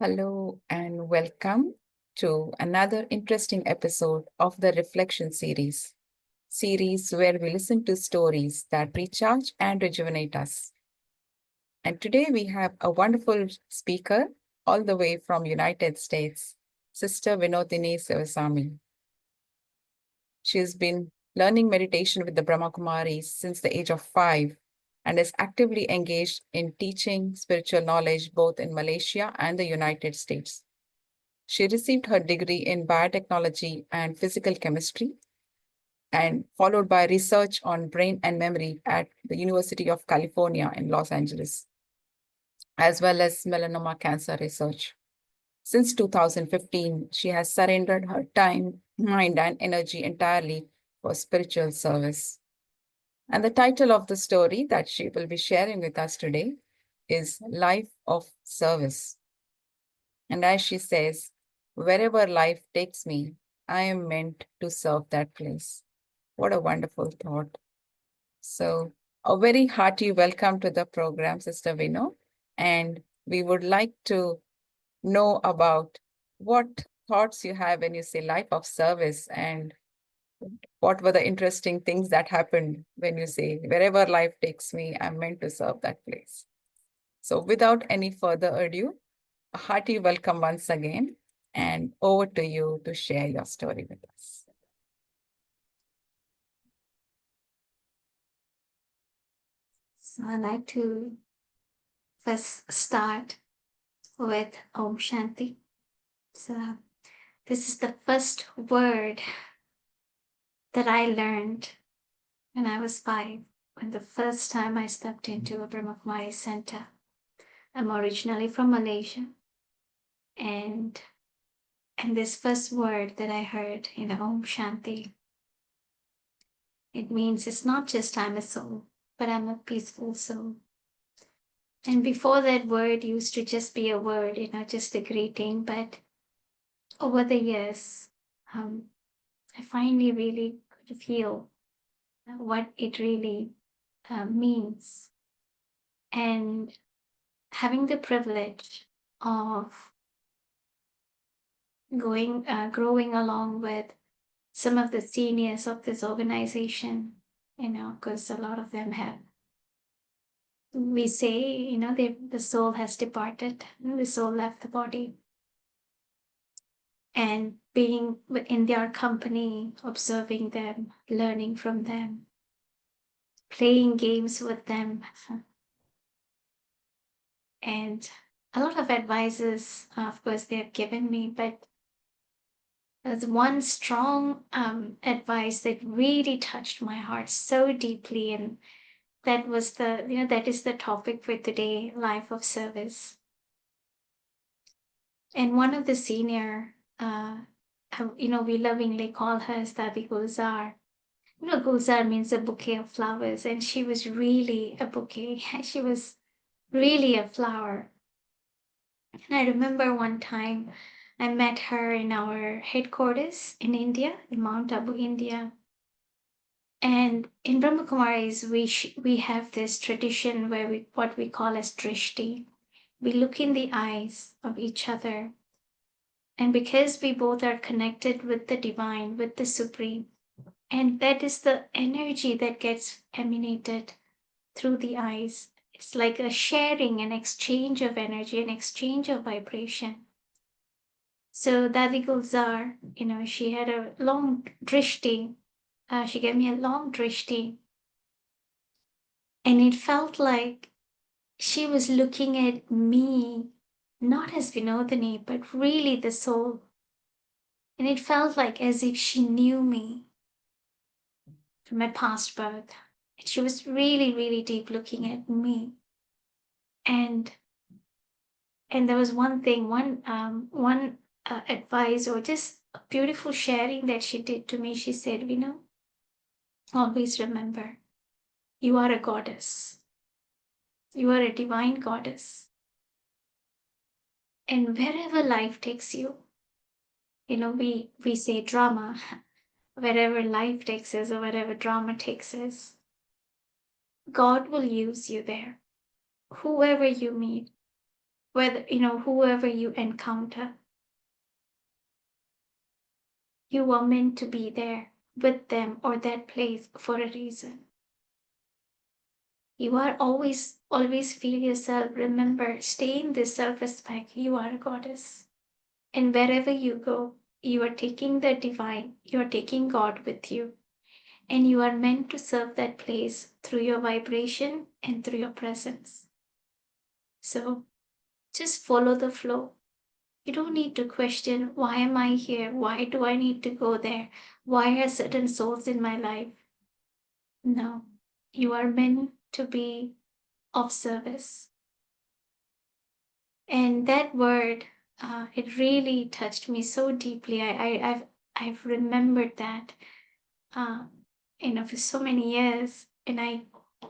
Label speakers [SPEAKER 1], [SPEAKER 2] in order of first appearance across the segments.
[SPEAKER 1] Hello and welcome to another interesting episode of the Reflection series where we listen to stories that recharge and rejuvenate us. And today we have a wonderful speaker all the way from United States, Sister Vinothini Sivasamy. She's been learning meditation with the Brahma Kumaris since the age of 5 and is actively engaged in teaching spiritual knowledge both in Malaysia and the United States. She received her degree in biotechnology and physical chemistry, and followed by research on brain and memory at the University of California in Los Angeles, as well as melanoma cancer research. Since 2015, she has surrendered her time, mind, and energy entirely for spiritual service. And the title of the story that she will be sharing with us today is Life of Service. And as she says, wherever life takes me, I am meant to serve that place. What a wonderful thought. So, a very hearty welcome to the program, Sister Vino. And we would like to know about what thoughts you have when you say life of service and what were the interesting things that happened when you say, wherever life takes me, I'm meant to serve that place. So, without any further ado, a hearty welcome once again, and over to you to share your story with us.
[SPEAKER 2] So I'd like to first start with Om Shanti. So this is the first word that I learned when I was 5, when the first time I stepped into a Brahma Kumaris center. I'm originally from Malaysia, and this first word that I heard, Om Shanti, it means it's not just I'm a soul, but I'm a peaceful soul. And before that word used to just be a word, just a greeting, but over the years, I finally really could feel what it really means. And having the privilege of growing along with some of the seniors of this organization, because a lot of them have, we say, the soul has departed, the soul left the body. And being in their company, observing them, learning from them, playing games with them, and a lot of advices, of course, they have given me, but there's one strong advice that really touched my heart so deeply, and that was that is the topic for today, life of service. And one of the senior, we lovingly call her as Dadi Gulzar. Gulzar means a bouquet of flowers, and she was really a bouquet. She was really a flower. And I remember one time I met her in our headquarters in India, in Mount Abu, India. And in Brahma Kumaris, we have this tradition where what we call as drishti. We look in the eyes of each other. And because we both are connected with the divine, with the supreme, and that is the energy that gets emanated through the eyes. It's like a sharing, an exchange of energy, an exchange of vibration. So Dadi Gulzar, she had a long drishti. She gave me a long drishti. And it felt like she was looking at me, not as Vinothini, but really the soul. And it felt like as if she knew me from my past birth. And she was really, really deep looking at me. And there was one thing, one advice, or just a beautiful sharing that she did to me. She said, always remember, you are a goddess. You are a divine goddess. And wherever life takes you, we say drama, wherever life takes us or wherever drama takes us, God will use you there. Whoever you meet, whether, whoever you encounter, you are meant to be there with them or that place for a reason. You are always feel yourself. Remember, stay in this self-respect. You are a goddess. And wherever you go, you are taking the divine, you are taking God with you. And you are meant to serve that place through your vibration and through your presence. So just follow the flow. You don't need to question, why am I here? Why do I need to go there? Why are certain souls in my life? No, you are meant to be of service. And that word, it really touched me so deeply. I've remembered that, uh, for so many years. And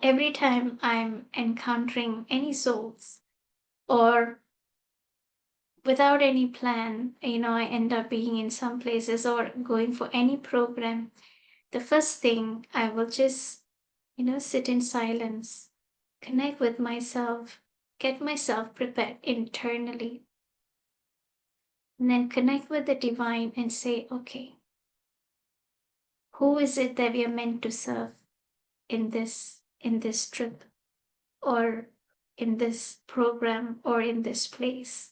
[SPEAKER 2] every time I'm encountering any souls or without any plan, I end up being in some places or going for any program. The first thing I will just, sit in silence, connect with myself, get myself prepared internally, and then connect with the divine and say, okay, who is it that we are meant to serve in this trip or in this program or in this place?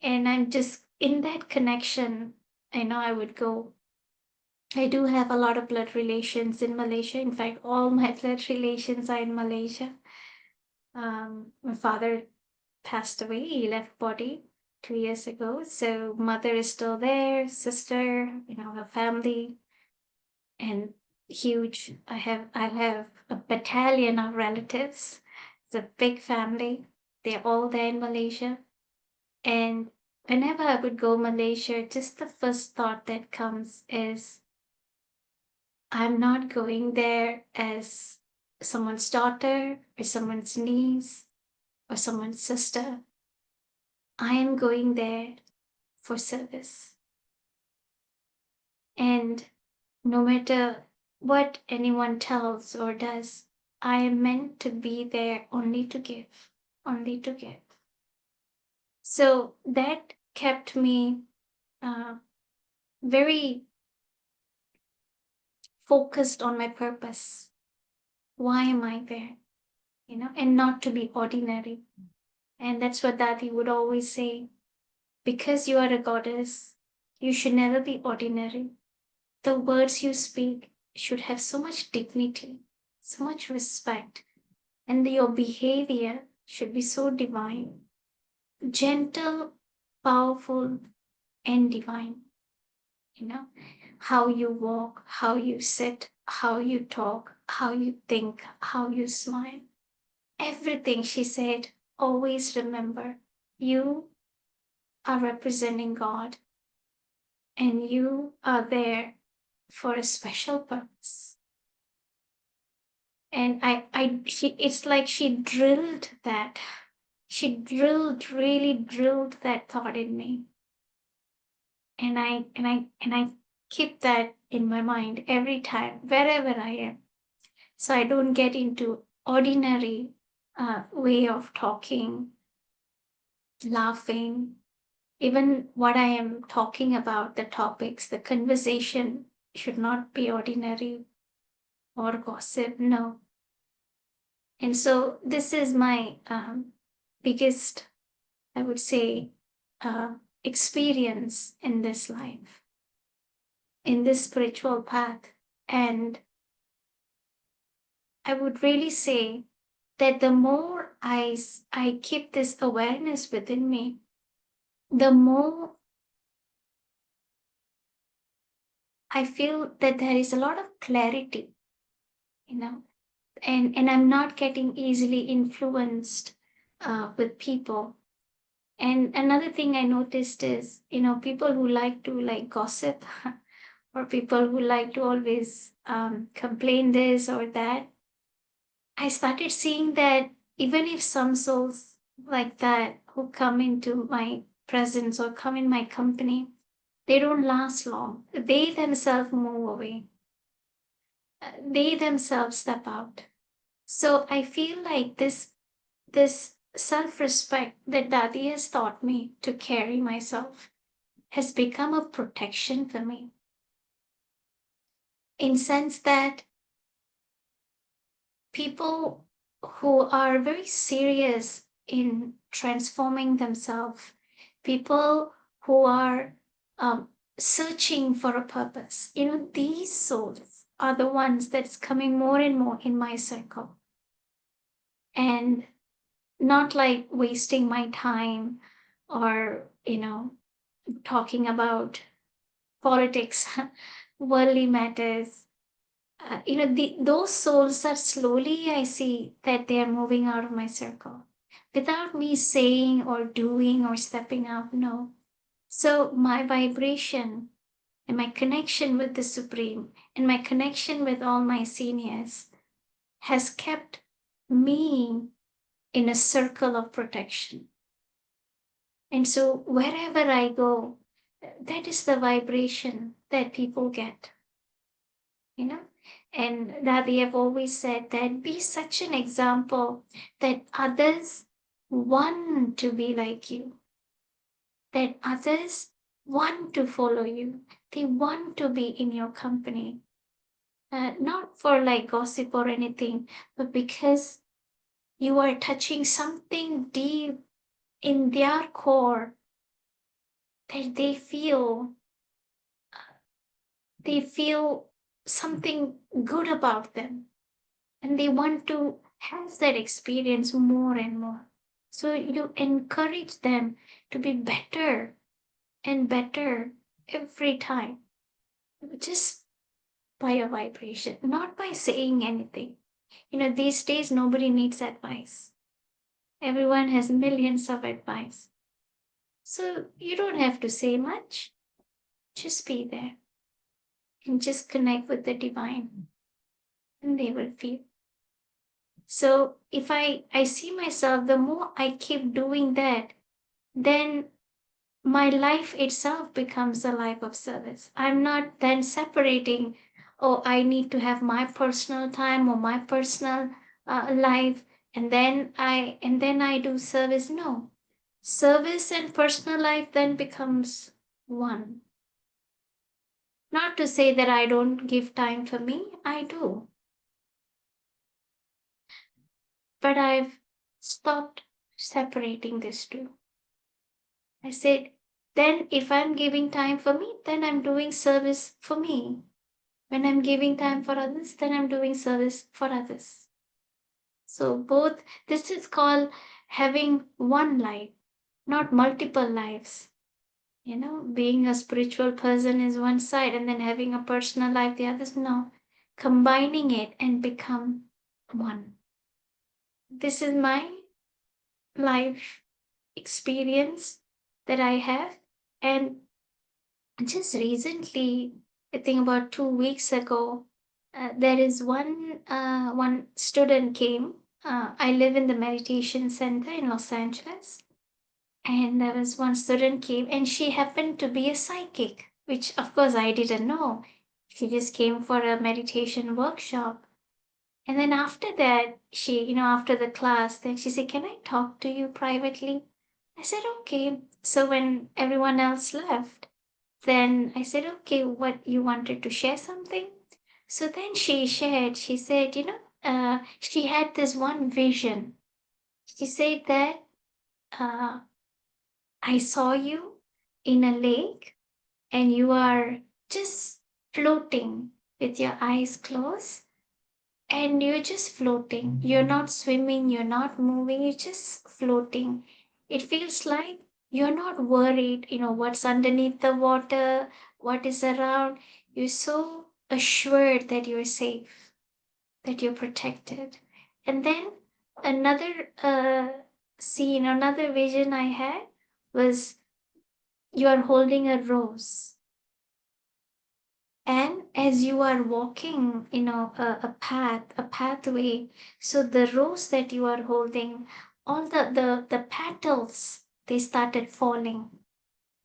[SPEAKER 2] And I'm just in that connection. I know I would go. I do have a lot of blood relations in Malaysia. In fact, all my blood relations are in Malaysia. My father passed away. He left body 2 years ago. So mother is still there, sister, her family, and huge. I have a battalion of relatives. It's a big family. They're all there in Malaysia. And whenever I would go Malaysia, just the first thought that comes is, I'm not going there as someone's daughter or someone's niece or someone's sister. I am going there for service. And no matter what anyone tells or does, I am meant to be there only to give, only to give. So that kept me very focused on my purpose. Why am I there? And not to be ordinary. And that's what Dadi would always say. Because you are a goddess, you should never be ordinary. The words you speak should have so much dignity, so much respect, and your behavior should be so divine, gentle, powerful, and divine. How you walk, how you sit, how you talk, how you think, how you smile. Everything, she said, always remember, you are representing God and you are there for a special purpose. And it's like she drilled that. She really drilled that thought in me. And I keep that in my mind every time, wherever I am. So I don't get into ordinary way of talking, laughing. Even what I am talking about, the topics, the conversation should not be ordinary or gossip. No. And so this is my biggest, I would say, experience in this life, in this spiritual path. And I would really say that the more I keep this awareness within me, the more I feel that there is a lot of clarity, and I'm not getting easily influenced with people. And another thing I noticed is, people who like to gossip or people who like to always complain this or that. I started seeing that even if some souls like that who come into my presence or come in my company, they don't last long. They themselves move away. They themselves step out. So I feel like this self-respect that Dadi has taught me to carry myself has become a protection for me, in sense that people who are very serious in transforming themselves, people who are um, searching for a purpose, these souls are the ones that's coming more and more in my circle. And not like wasting my time or, talking about politics, worldly matters. Those souls are slowly, I see that they are moving out of my circle without me saying or doing or stepping out. No. So my vibration and my connection with the Supreme and my connection with all my seniors has kept me in a circle of protection. And so wherever I go, that is the vibration that people get, you know. And that they have always said that be such an example that others want to be like you, that others want to follow you, they want to be in your company. Not for like gossip or anything, but because you are touching something deep in their core that they feel something good about them, and they want to have that experience more and more. So you encourage them to be better and better every time, just by your vibration, not by saying anything. These days nobody needs advice. Everyone has millions of advice. So you don't have to say much. Just be there and just connect with the divine, and they will feel. So if I see myself, the more I keep doing that, then my life itself becomes a life of service. I'm not then separating, oh, I need to have my personal time or my personal life, and then I do service. No, service and personal life then becomes one. Not to say that I don't give time for me, I do, but I've stopped separating these two. I said, then if I'm giving time for me, then I'm doing service for me. When I'm giving time for others, then I'm doing service for others. So both, this is called having one life, not multiple lives. Being a spiritual person is one side, and then having a personal life the others. No, combining it and become one. This is my life experience that I have. And just recently, I think about 2 weeks ago, there is one student came. I live in the meditation center in Los Angeles, and there was one student came, and she happened to be a psychic, which of course I didn't know. She just came for a meditation workshop. And then after that, after the class, then she said, "Can I talk to you privately?" I said, "Okay." So when everyone else left, then I said, "Okay, what you wanted to share something?" So then she shared, she said, she had this one vision. She said that I saw you in a lake and you are just floating with your eyes closed, and you're just floating. You're not swimming, you're not moving, you're just floating. It feels like you're not worried, what's underneath the water, what is around. You're so assured that you're safe, that you're protected. And then another scene, another vision I had was you are holding a rose. And as you are walking, a pathway, so the rose that you are holding, all the petals, they started falling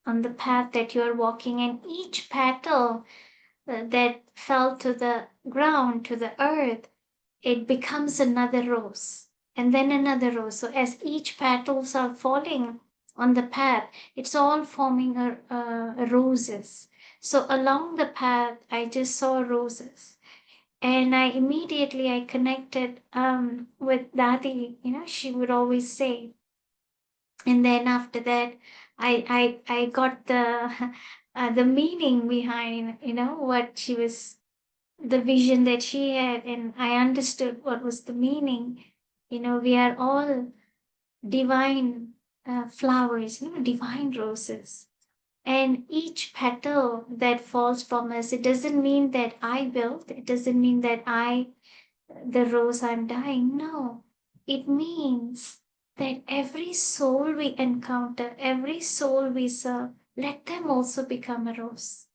[SPEAKER 2] on the path that you are walking, and each petal that fell to the ground, to the earth, it becomes another rose. and then another rose. So as each petals are falling on the path, it's all forming roses. So along the path, I just saw roses. And I connected with Dadi. She would always say, and then after that, I got the the meaning behind what she was, the vision that she had, and I understood what was the meaning. We are all divine flowers, divine roses. And each petal that falls from us, it doesn't mean that I built, it doesn't mean that the rose I'm dying. No, it means that every soul we encounter, every soul we serve, let them also become a rose.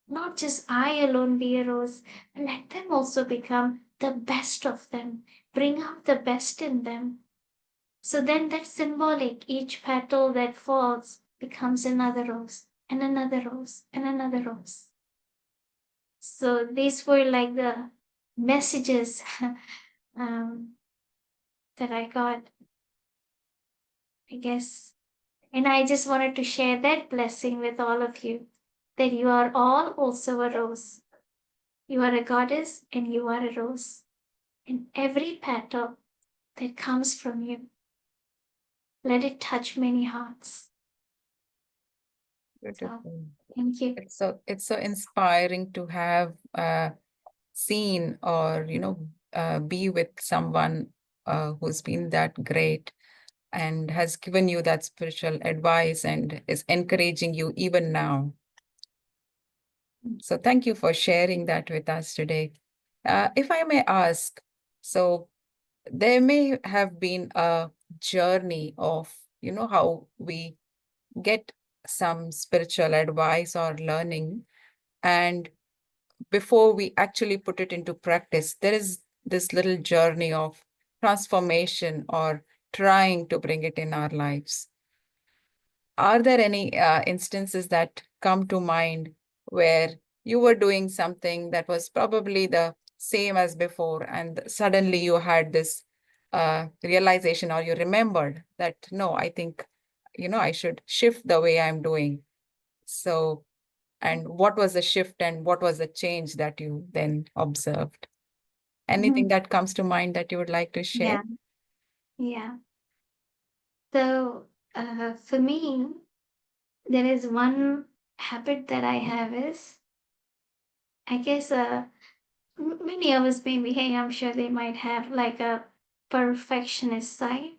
[SPEAKER 2] Not just I alone be a rose, let them also become the best of them. Bring out the best in them. So then that's symbolic. Each petal that falls becomes another rose, and another rose, and another rose. So these were like the messages um, that I got, I guess. And I just wanted to share that blessing with all of you, that you are all also a rose. You are a goddess and you are a rose. And every petal that comes from you, let it touch many hearts. So
[SPEAKER 1] Beautiful.
[SPEAKER 2] thank you.
[SPEAKER 1] It's so inspiring to have seen or be with someone who's been that great and has given you that spiritual advice and is encouraging you even now. So thank you for sharing that with us today. If I may ask, so there may have been a journey of how we get some spiritual advice or learning, and before we actually put it into practice, there is this little journey of transformation or trying to bring it in our lives. Are there any instances that come to mind where you were doing something that was probably the same as before, and suddenly you had this realization, or you remembered that, no, I think, I should shift the way I'm doing. So, and what was the shift and what was the change that you then observed? Anything
[SPEAKER 2] Mhm.
[SPEAKER 1] that comes to mind that you would like to share?
[SPEAKER 2] Yeah, yeah. So for me, there is one habit that I have is, I guess, many of us maybe, hey, I'm sure they might have like a perfectionist side.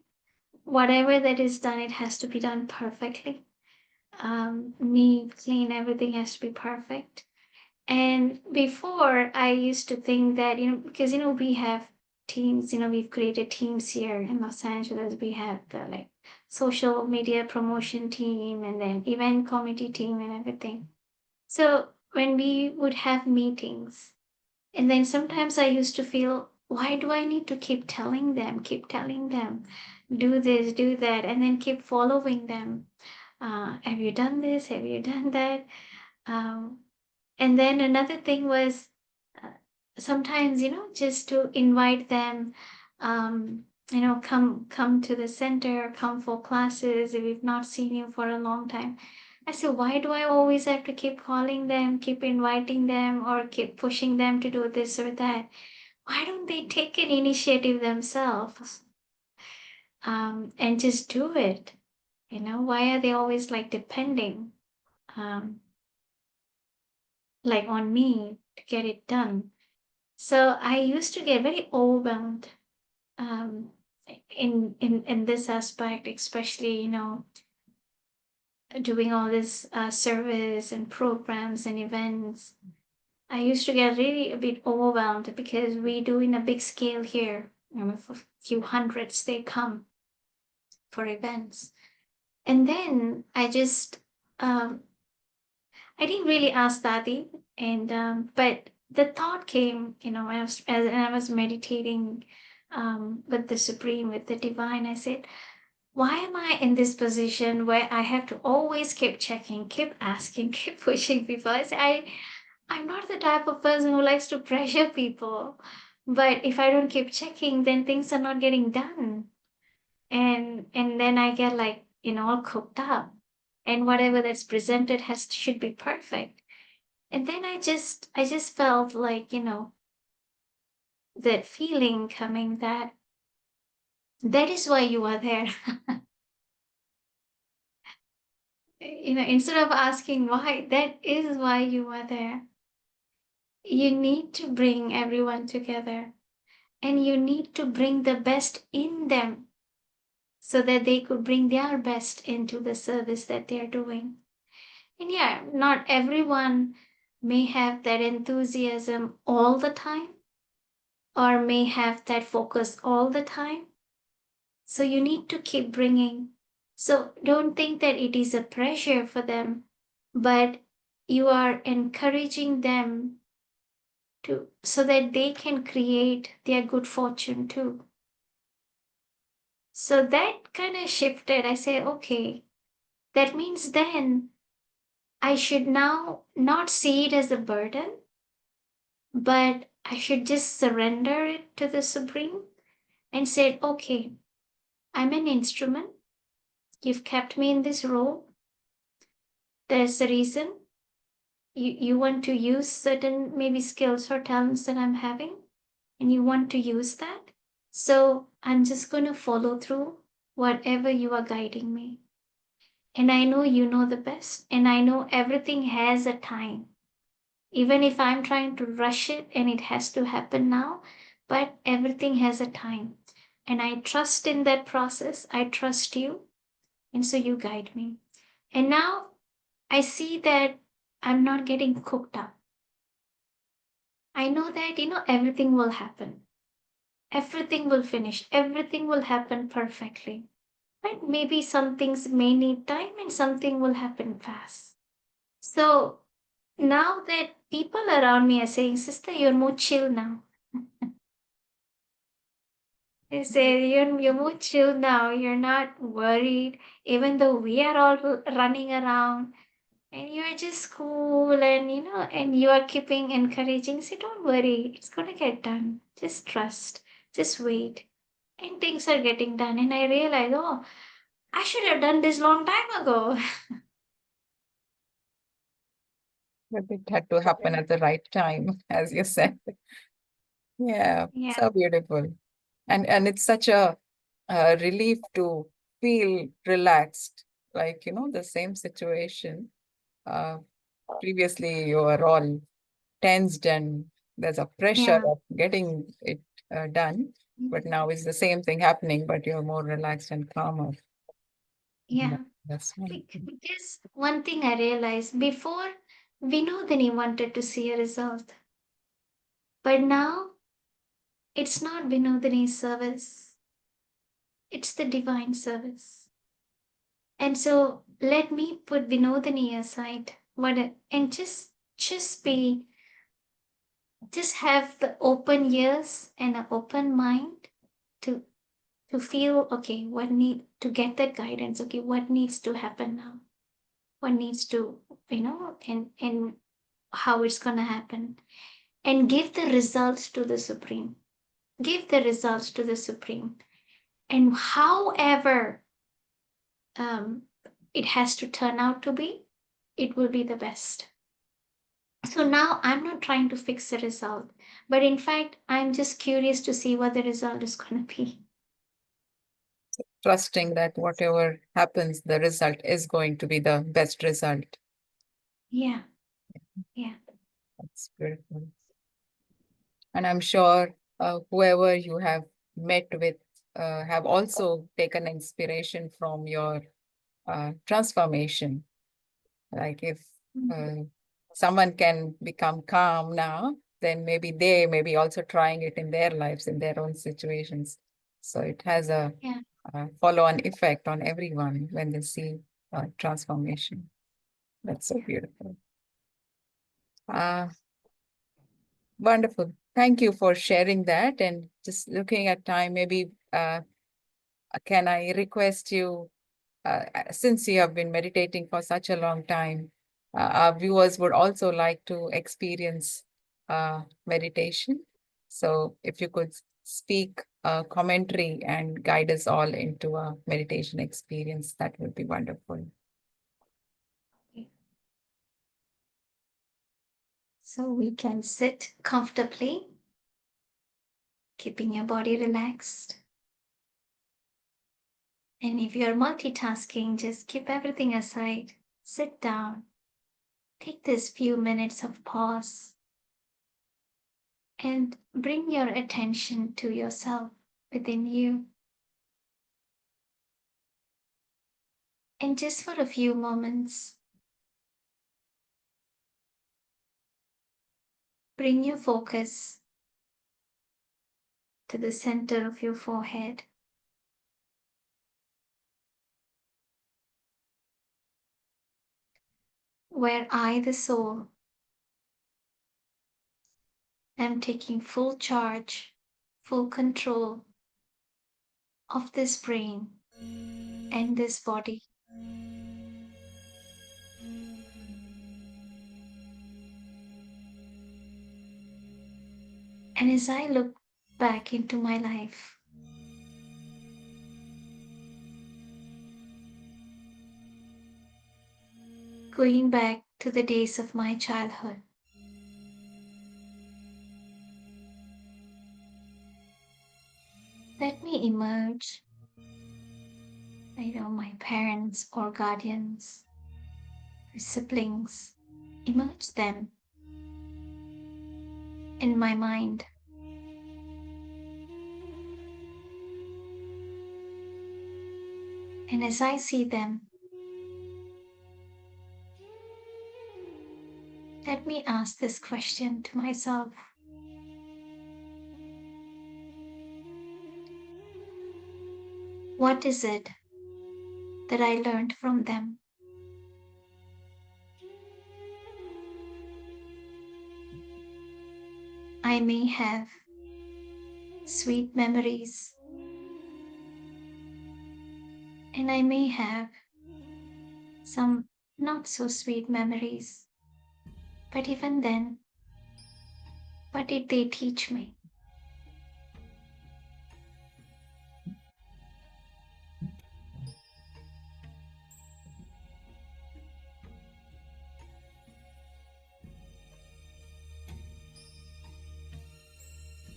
[SPEAKER 2] Whatever that is done, it has to be done perfectly. Neat, clean, everything has to be perfect. And before, I used to think that, because, we have teams, we've created teams here in Los Angeles. We have the like social media promotion team and then event committee team and everything. So when we would have meetings, and then sometimes I used to feel, why do I need to keep telling them, do this, do that, and then keep following them? Have you done this? Have you done that? Um, and then another thing was, uh, sometimes, just to invite them, come to the center, come for classes if we've not seen you for a long time. I said, why do I always have to keep calling them, keep inviting them, or keep pushing them to do this or that? Why don't they take an initiative themselves, and just do it? Why are they always like depending, um, like on me to get it done? So I used to get very overwhelmed, um, in this aspect, especially doing all this service and programs and events. I used to get really a bit overwhelmed because we do in a big scale here. For a few hundreds they come for events, and then um, I didn't really ask Dadi, and but the thought came, as I was meditating with the Supreme, with the Divine. I said, why am I in this position where I have to always keep checking, keep asking, keep pushing people? I'm not the type of person who likes to pressure people. But if I don't keep checking, then things are not getting done. And then I get like, all cooked up. And whatever that's presented should be perfect. And then I just felt like, that feeling coming that is why you are there. Instead of asking why, that is why you are there. You need to bring everyone together, and you need to bring the best in them so that they could bring their best into the service that they're doing. And yeah, not everyone may have that enthusiasm all the time or may have that focus all the time. So you need to keep bringing. So don't think that it is a pressure for them, but you are encouraging them to so that they can create their good fortune too. So that kind of shifted. I say, okay, that means then I should now not see it as a burden, but I should just surrender it to the Supreme and say, okay, I'm an instrument. You've kept me in this role. There's a reason. You want to use certain maybe skills or talents that I'm having, and you want to use that. So I'm just going to follow through whatever you are guiding me. And I know you know the best, and I know everything has a time. Even if I'm trying to rush it and it has to happen now, but everything has a time. And I trust in that process. I trust you. And so you guide me. And now I see that I'm not getting cooked up. I know that, everything will happen. Everything will finish. Everything will happen perfectly. Right? Maybe some things may need time and something will happen fast. So now that people around me are saying, Sister, you're more chill now. They say, you're more chill now. You're not worried, even though we are all running around. And you're just cool and you are keeping encouraging. Say, don't worry, it's going to get done. Just trust, just wait. And things are getting done. And I realize, oh, I should have done this long time ago.
[SPEAKER 1] But it had to happen at the right time, as you said. Yeah,
[SPEAKER 2] Yeah,
[SPEAKER 1] so beautiful. And it's such a relief to feel relaxed, like, the same situation. Uh, Previously, you were all tensed and there's a pressure
[SPEAKER 2] yeah,
[SPEAKER 1] of getting it done. But now it's the same thing happening, but you're more relaxed and calmer.
[SPEAKER 2] yeah.
[SPEAKER 1] That's wonderful.
[SPEAKER 2] Because one thing I realized before, Vinothini wanted to see a result. But now it's not Vinothini's service, it's the divine service. And so let me put Vinothini aside. And just have the open ears and an open mind to to feel okay, what need to get that guidance, okay, what needs to happen now? What needs to, and how it's gonna happen. And give the results to the Supreme. Give the results to the Supreme. And however um, it has to turn out to be, it will be the best. So now I'm not trying to fix the result, but in fact, I'm just curious to see what the result is going to be.
[SPEAKER 1] Trusting that whatever happens, the result is going to be the best result.
[SPEAKER 2] Yeah, yeah,
[SPEAKER 1] That's beautiful. And I'm sure whoever you have met with have also taken inspiration from your transformation. Like if
[SPEAKER 2] mhm,
[SPEAKER 1] uh, someone can become calm now, then maybe they may be also trying it in their lives, in their own situations. So it has a,
[SPEAKER 2] yeah.
[SPEAKER 1] follow-on effect on everyone when they see transformation. That's so beautiful. Uh, Wonderful. Thank you for sharing that. And just looking at time, maybe can I request you, since you have been meditating for such a long time, our viewers would also like to experience meditation. So if you could speak a commentary and guide us all into a meditation experience, that would be wonderful.
[SPEAKER 2] So we can sit comfortably, keeping your body relaxed. And if you're multitasking, just keep everything aside, sit down, take this few minutes of pause, and bring your attention to yourself within you. And just for a few moments, bring your focus to the center of your forehead. Where I, the soul, am taking full charge, full control of this brain and this body. And as I look back into my life, going back to the days of my childhood, let me emerge, my parents or guardians or siblings, emerge them in my mind. And as I see them, let me ask this question to myself. What is it that I learned from them? I may have sweet memories, and I may have some not so sweet memories. But even then, what did they teach me?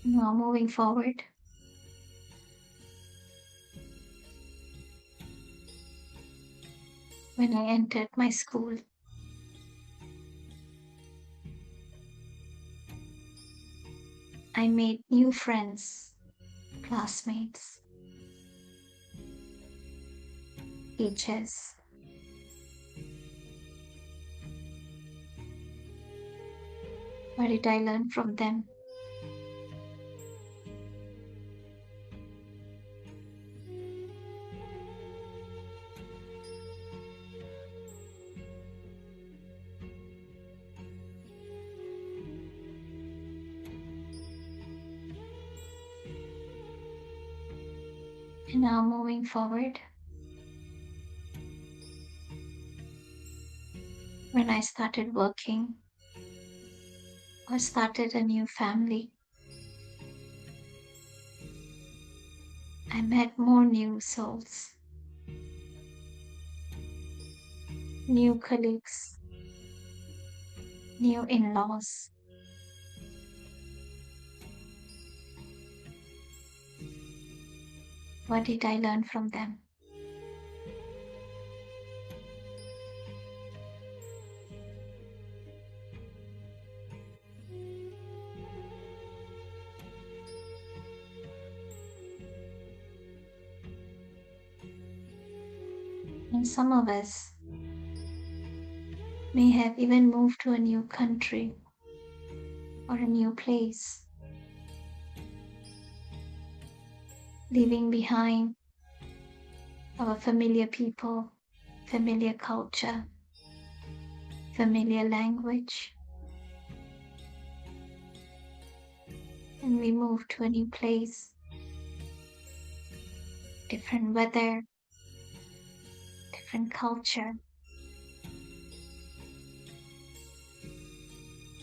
[SPEAKER 2] Now, moving forward, when I entered my school, I made new friends, classmates, teachers. What did I learn from them? And now, moving forward, when I started working or started a new family, I met more new souls, new colleagues, new in-laws. What did I learn from them? And some of us may have even moved to a new country or a new place, leaving behind our familiar people, familiar culture, familiar language. And we move to a new place, different weather, different culture.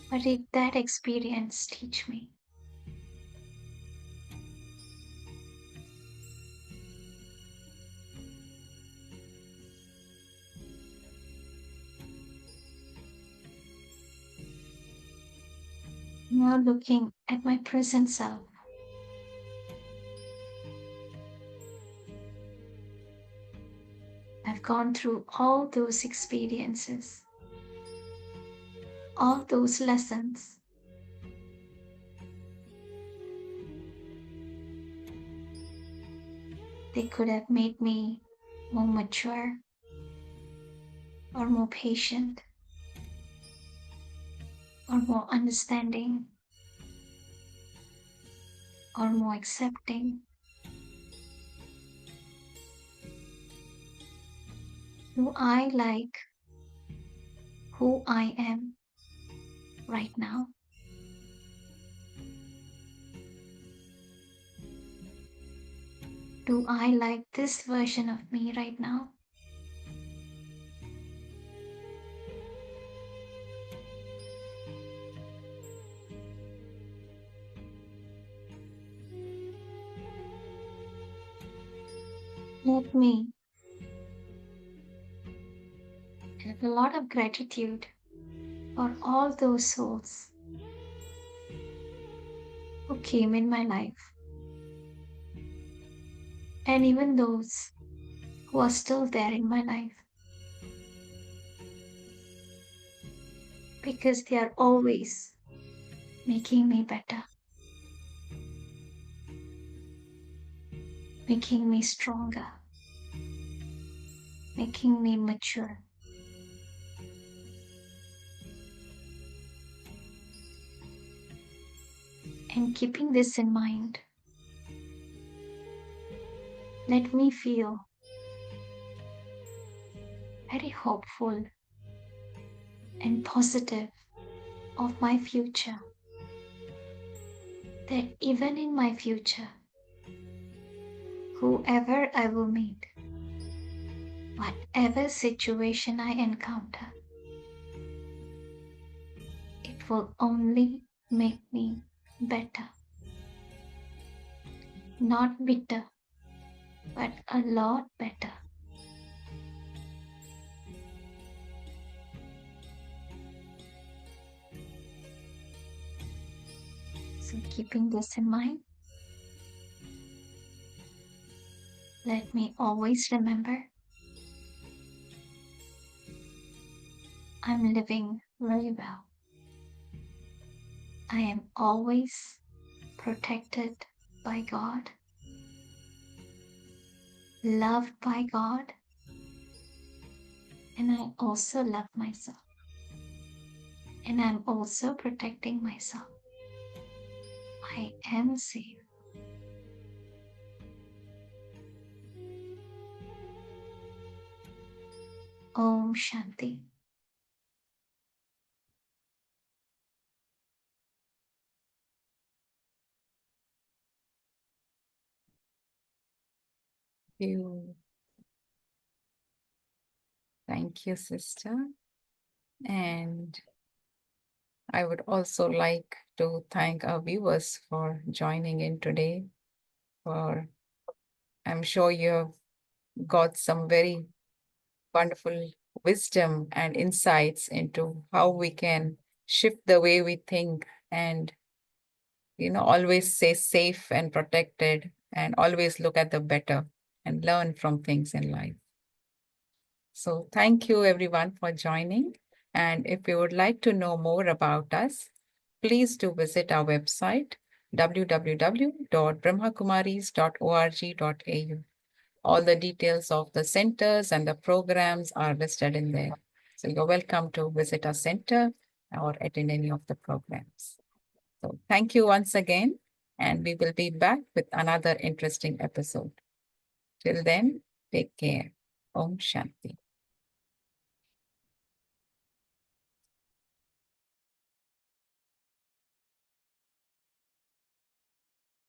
[SPEAKER 2] What did that experience teach me? Now looking at my present self, I've gone through all those experiences, all those lessons. They could have made me more mature or more patient or more understanding or more accepting. Do I like who I am right now? Do I like this version of me right now? Let me have a lot of gratitude for all those souls who came in my life, and even those who are still there in my life, because they are always making me better, making me stronger, making me mature. And keeping this in mind, let me feel very hopeful and positive of my future. That even in my future, whoever I will meet, whatever situation I encounter, it will only make me better. Not bitter, but a lot better. So, keeping this in mind, let me always remember I'm living very well. I am always protected by God, loved by God, and I also love myself. And I'm also protecting myself. I am safe. Om Shanti.
[SPEAKER 1] You. Thank you, sister. And I would also like to thank our viewers for joining in today. For I'm sure you have got some very wonderful wisdom and insights into how we can shift the way we think and always stay safe and protected and always look at the better and learn from things in life. So thank you everyone for joining. And if you would like to know more about us, please do visit our website www.brahmakumaris.org.au. All the details of the centers and the programs are listed in there. So you're welcome to visit our center or attend any of the programs. So thank you once again, and we will be back with another interesting episode. Till then, take care. Om Shanti.